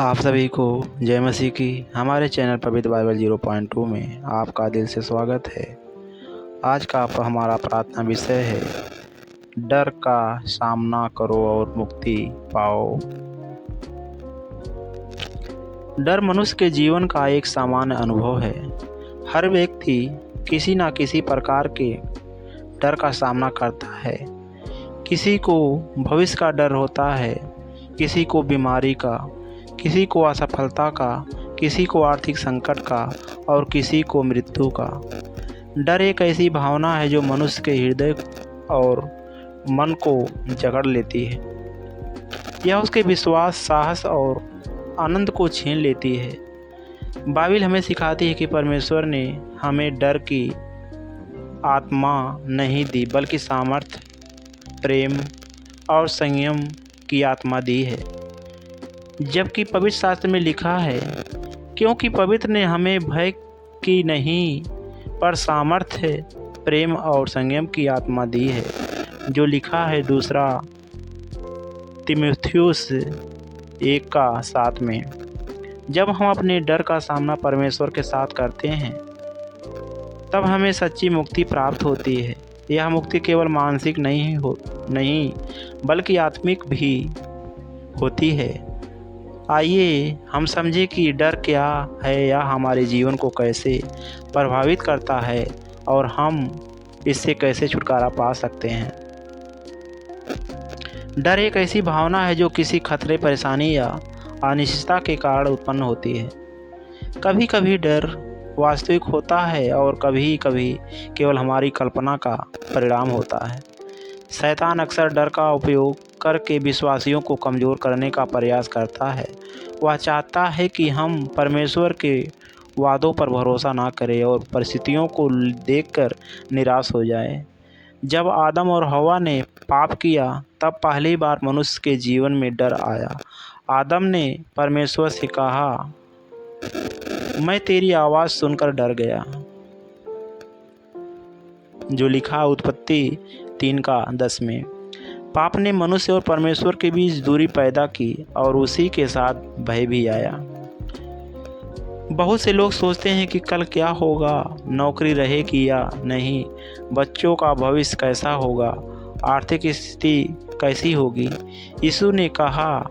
आप सभी को जय मसीह की हमारे चैनल पवित्र बाइबल 0.2 में आपका दिल से स्वागत है। आज का हमारा प्रार्थना विषय है, डर का सामना करो और मुक्ति पाओ। डर मनुष्य के जीवन का एक सामान्य अनुभव है। हर व्यक्ति किसी न किसी प्रकार के डर का सामना करता है। किसी को भविष्य का डर होता है, किसी को बीमारी का, किसी को असफलता का, किसी को आर्थिक संकट का और किसी को मृत्यु का। डर एक ऐसी भावना है जो मनुष्य के हृदय और मन को जकड़ लेती है। यह उसके विश्वास, साहस और आनंद को छीन लेती है। बाइबल हमें सिखाती है कि परमेश्वर ने हमें डर की आत्मा नहीं दी, बल्कि सामर्थ्य, प्रेम और संयम की आत्मा दी है। जबकि पवित्र शास्त्र में लिखा है, क्योंकि पवित्र ने हमें भय की नहीं पर सामर्थ्य, प्रेम और संयम की आत्मा दी है, जो लिखा है दूसरा तीमुथियुस 1:7 में। जब हम अपने डर का सामना परमेश्वर के साथ करते हैं, तब हमें सच्ची मुक्ति प्राप्त होती है। यह मुक्ति केवल मानसिक नहीं बल्कि आत्मिक भी होती है। आइए हम समझें कि डर क्या है या हमारे जीवन को कैसे प्रभावित करता है और हम इससे कैसे छुटकारा पा सकते हैं। डर एक ऐसी भावना है जो किसी खतरे, परेशानी या अनिश्चितता के कारण उत्पन्न होती है। कभी कभी डर वास्तविक होता है और कभी कभी केवल हमारी कल्पना का परिणाम होता है। शैतान अक्सर डर का उपयोग करके विश्वासियों को कमज़ोर करने का प्रयास करता है। वह चाहता है कि हम परमेश्वर के वादों पर भरोसा ना करें और परिस्थितियों को देखकर निराश हो जाएं। जब आदम और हवा ने पाप किया, तब पहली बार मनुष्य के जीवन में डर आया। आदम ने परमेश्वर से कहा, मैं तेरी आवाज़ सुनकर डर गया, जो लिखा उत्पत्ति 3:10 में। पाप ने मनुष्य और परमेश्वर के बीच दूरी पैदा की और उसी के साथ भय भी आया। बहुत से लोग सोचते हैं कि कल क्या होगा, नौकरी रहेगी या नहीं, बच्चों का भविष्य कैसा होगा, आर्थिक स्थिति कैसी होगी। यीशु ने कहा,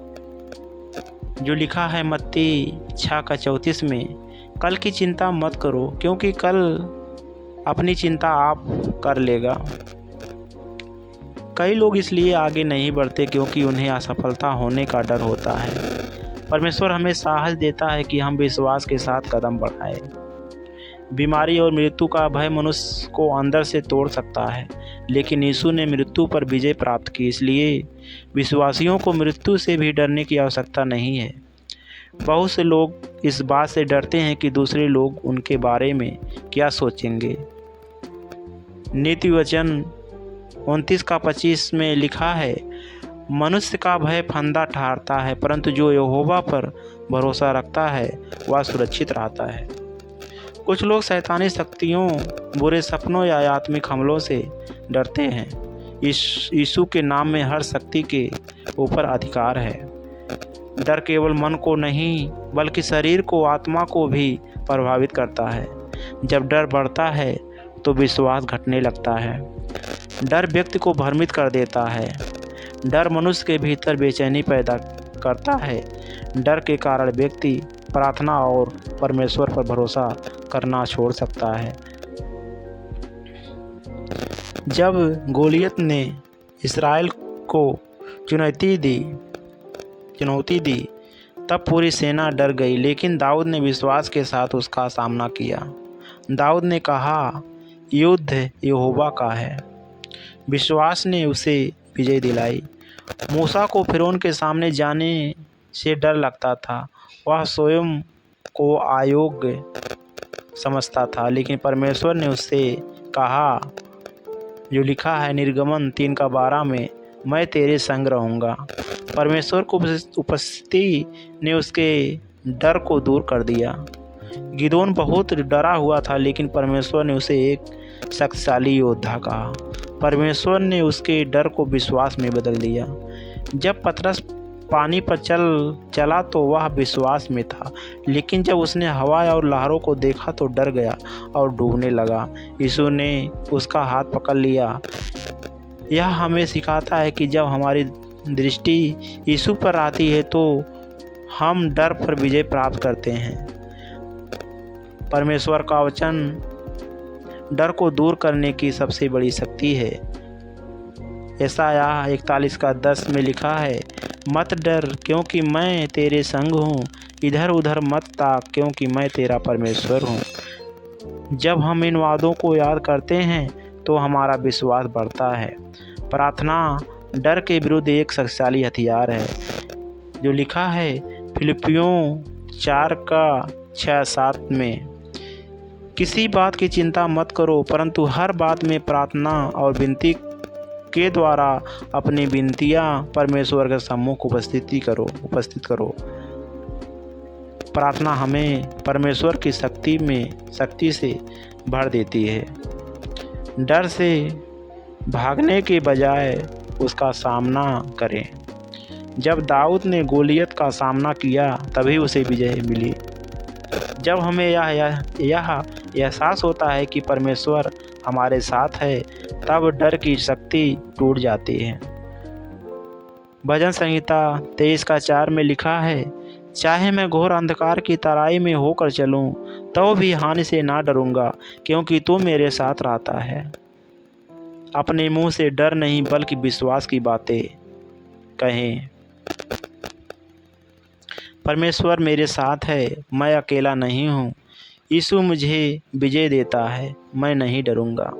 जो लिखा है मत्ती 6:34 में, कल की चिंता मत करो, क्योंकि कल अपनी चिंता आप कर लेगा। कई लोग इसलिए आगे नहीं बढ़ते क्योंकि उन्हें असफलता होने का डर होता है। परमेश्वर हमें साहस देता है कि हम विश्वास के साथ कदम बढ़ाएं। बीमारी और मृत्यु का भय मनुष्य को अंदर से तोड़ सकता है, लेकिन यीशु ने मृत्यु पर विजय प्राप्त की। इसलिए विश्वासियों को मृत्यु से भी डरने की आवश्यकता नहीं है। बहुत से लोग इस बात से डरते हैं कि दूसरे लोग उनके बारे में क्या सोचेंगे। नीति वचन 29:25 में लिखा है, मनुष्य का भय फंदा ठहरता है, परंतु जो यहोवा पर भरोसा रखता है वह सुरक्षित रहता है। कुछ लोग शैतानी शक्तियों, बुरे सपनों या आत्मिक हमलों से डरते हैं। यीशु के नाम में हर शक्ति के ऊपर अधिकार है। डर केवल मन को नहीं बल्कि शरीर को, आत्मा को भी प्रभावित करता है। जब डर बढ़ता है तो विश्वास घटने लगता है। डर व्यक्ति को भ्रमित कर देता है। डर मनुष्य के भीतर बेचैनी पैदा करता है। डर के कारण व्यक्ति प्रार्थना और परमेश्वर पर भरोसा करना छोड़ सकता है। जब गोलियत ने इस्राएल को चुनौती दी, तब पूरी सेना डर गई, लेकिन दाऊद ने विश्वास के साथ उसका सामना किया। दाऊद ने कहा, युद्ध यहोवा का है। विश्वास ने उसे विजय दिलाई। मूसा को फिरौन के सामने जाने से डर लगता था। वह स्वयं को अयोग्य समझता था, लेकिन परमेश्वर ने उससे कहा, जो लिखा है निर्गमन 3:12 में, मैं तेरे संग रहूँगा। परमेश्वर को उपस्थिति ने उसके डर को दूर कर दिया। गिदोन बहुत डरा हुआ था, लेकिन परमेश्वर ने उसे एक शक्तिशाली योद्धा कहा। परमेश्वर ने उसके डर को विश्वास में बदल दिया। जब पतरस पानी पर चला तो वह विश्वास में था, लेकिन जब उसने हवा और लहरों को देखा तो डर गया और डूबने लगा। यीशु ने उसका हाथ पकड़ लिया। यह हमें सिखाता है कि जब हमारी दृष्टि यीशु पर आती है तो हम डर पर विजय प्राप्त करते हैं। परमेश्वर का वचन डर को दूर करने की सबसे बड़ी शक्ति है। यशायाह 41:10 में लिखा है, मत डर क्योंकि मैं तेरे संग हूँ, इधर उधर मत ताक क्योंकि मैं तेरा परमेश्वर हूँ। जब हम इन वादों को याद करते हैं तो हमारा विश्वास बढ़ता है। प्रार्थना डर के विरुद्ध एक शक्तिशाली हथियार है, जो लिखा है फिलिपियों 4:6-7 में, किसी बात की चिंता मत करो परंतु हर बात में प्रार्थना और विनती के द्वारा अपनी विनतियाँ परमेश्वर के सम्मुख उपस्थित करो। प्रार्थना हमें परमेश्वर की शक्ति से भर देती है। डर से भागने के बजाय उसका सामना करें। जब दाऊद ने गोलियत का सामना किया तभी उसे विजय मिली। जब हमें यह एहसास होता है कि परमेश्वर हमारे साथ है, तब डर की शक्ति टूट जाती है। भजन संहिता 23:4 में लिखा है, चाहे मैं घोर अंधकार की तराई में होकर चलूं, तो भी हानि से ना डरूंगा क्योंकि तू मेरे साथ रहता है। अपने मुंह से डर नहीं बल्कि विश्वास की बातें कहें। परमेश्वर मेरे साथ है, मैं अकेला नहीं हूँ। यीशु मुझे विजय देता है, मैं नहीं डरूंगा।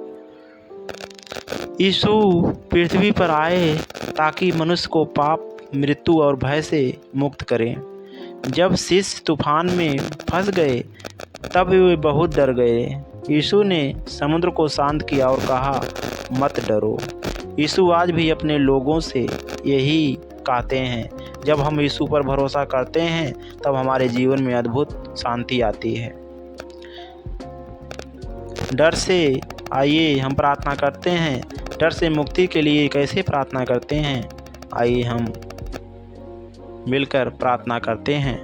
यीशु पृथ्वी पर आए ताकि मनुष्य को पाप, मृत्यु और भय से मुक्त करें। जब शिष्य तूफान में फंस गए तब वे बहुत डर गए। यीशु ने समुद्र को शांत किया और कहा, मत डरो। यीशु आज भी अपने लोगों से यही कहते हैं। जब हम यीशु पर भरोसा करते हैं तब हमारे जीवन में अद्भुत शांति आती है। डर से आइए हम प्रार्थना करते हैं। डर से मुक्ति के लिए कैसे प्रार्थना करते हैं, आइए हम मिलकर प्रार्थना करते हैं।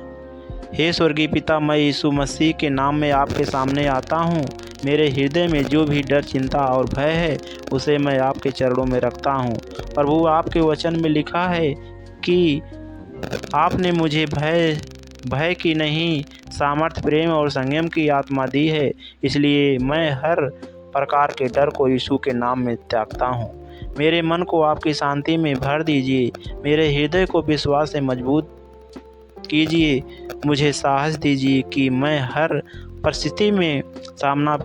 हे स्वर्गीय पिता, मैं यीशु मसीह के नाम में आपके सामने आता हूँ। मेरे हृदय में जो भी डर, चिंता और भय है उसे मैं आपके चरणों में रखता हूँ। प्रभु, आपके वचन में लिखा है कि आपने मुझे भय की नहीं, सामर्थ्य, प्रेम और संयम की आत्मा दी है। इसलिए मैं हर प्रकार के डर को यीशु के नाम में त्यागता हूँ। मेरे मन को आपकी शांति में भर दीजिए, मेरे हृदय को विश्वास से मजबूत कीजिए। मुझे साहस दीजिए कि मैं हर परिस्थिति में सामना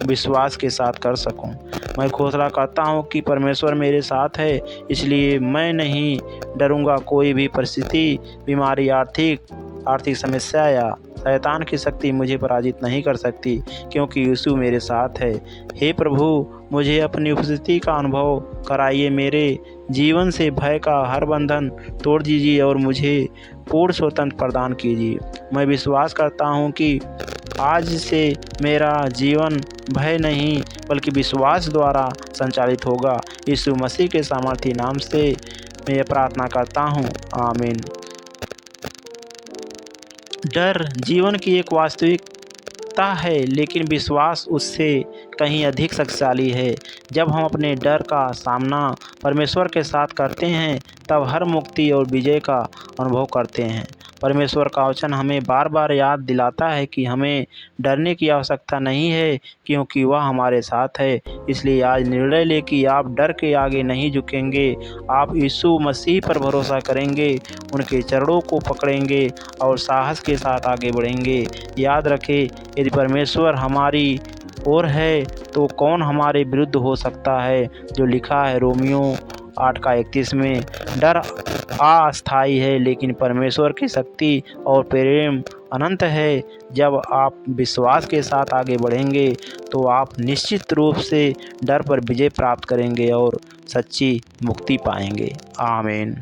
विश्वास के साथ कर सकूं। मैं घोषणा करता हूं कि परमेश्वर मेरे साथ है, इसलिए मैं नहीं डरूंगा। कोई भी परिस्थिति, बीमारी, आर्थिक समस्या या शैतान की शक्ति मुझे पराजित नहीं कर सकती, क्योंकि यीशु मेरे साथ है। हे प्रभु, मुझे अपनी उपस्थिति का अनुभव कराइए। मेरे जीवन से भय का हर बंधन तोड़ दीजिए और मुझे पूर्ण स्वतंत्र प्रदान कीजिए। मैं विश्वास करता हूँ कि आज से मेरा जीवन भय नहीं बल्कि विश्वास द्वारा संचालित होगा। यीशु मसीह के सामर्थी नाम से मैं ये प्रार्थना करता हूँ, आमीन। डर जीवन की एक वास्तविकता है, लेकिन विश्वास उससे कहीं अधिक शक्तिशाली है। जब हम अपने डर का सामना परमेश्वर के साथ करते हैं तब हर मुक्ति और विजय का अनुभव करते हैं। परमेश्वर का वचन हमें बार बार याद दिलाता है कि हमें डरने की आवश्यकता नहीं है, क्योंकि वह हमारे साथ है। इसलिए आज निर्णय लें कि आप डर के आगे नहीं झुकेंगे। आप यीशु मसीह पर भरोसा करेंगे, उनके चरणों को पकड़ेंगे और साहस के साथ आगे बढ़ेंगे। याद रखें, यदि परमेश्वर हमारी ओर है तो कौन हमारे विरुद्ध हो सकता है। जो लिखा है रोमियो 8:31 में, डर अस्थायी है लेकिन परमेश्वर की शक्ति और प्रेम अनंत है। जब आप विश्वास के साथ आगे बढ़ेंगे तो आप निश्चित रूप से डर पर विजय प्राप्त करेंगे और सच्ची मुक्ति पाएंगे, आमीन।